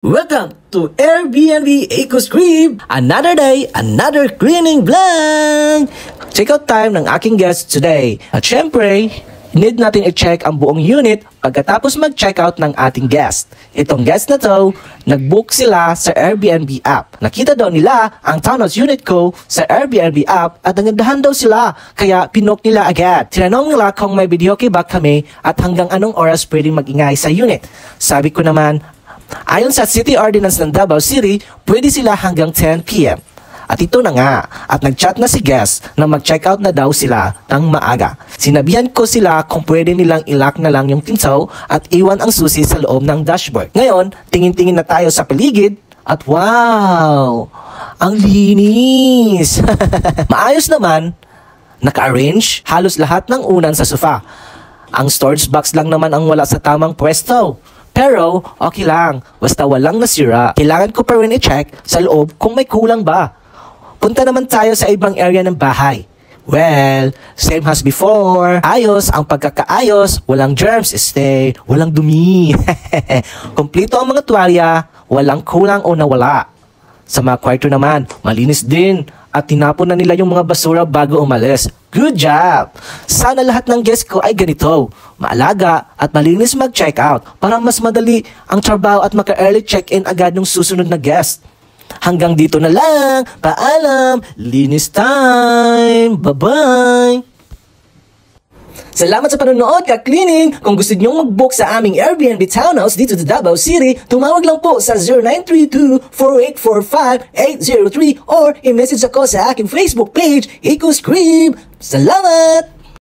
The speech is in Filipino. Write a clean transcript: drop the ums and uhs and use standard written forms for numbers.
Welcome to Airbnb EcoScript! Another day, another cleaning vlog! Check-out time ng aking guest today. At syempre, need natin i-check ang buong unit pagkatapos mag-checkout ng ating guest. Itong guest na to, nag-book sila sa Airbnb app. Nakita daw nila ang townhouse unit ko sa Airbnb app at nagandahan daw sila, kaya pinook nila agad. Tinanong nila kung may video ba kami at hanggang anong oras pwedeng mag-ingay sa unit. Sabi ko naman, ayon sa City Ordinance ng Davao City, pwede sila hanggang 10 PM. At ito na nga, at nag-chat na si guest na mag-check out na daw sila ng maaga. Sinabihan ko sila kung pwede nilang ilock na lang yung pinto at iwan ang susi sa loob ng dashboard. Ngayon, tingin-tingin na tayo sa paligid at wow! Ang linis! Maayos naman, naka-arrange halos lahat ng unan sa sofa. Ang storage box lang naman ang wala sa tamang pwesto. Pero, okay lang. Basta walang nasira. Kailangan ko pa rin i-check sa loob kung may kulang ba. Punta naman tayo sa ibang area ng bahay. Well, same as before. Ayos ang pagkakaayos. Walang germs, walang dumi. Kompleto ang mga tuwalya. Walang kulang o nawala. Sa mga kwarto naman, malinis din. At tinapon na nila yung mga basura bago umalis. Good job! Sana lahat ng guests ko ay ganito. Maalaga at malinis mag-check out para mas madali ang trabaho at maka-early check-in agad ng susunod na guest. Hanggang dito na lang. Paalam! Linis time! Bye-bye! Salamat sa panonood, ka-cleaning! Kung gusto niyong mag-book sa aming Airbnb townhouse dito sa Davao City, tumawag lang po sa 0932-4845-803 or i-message ako sa aking Facebook page, EcoScript. Salamat!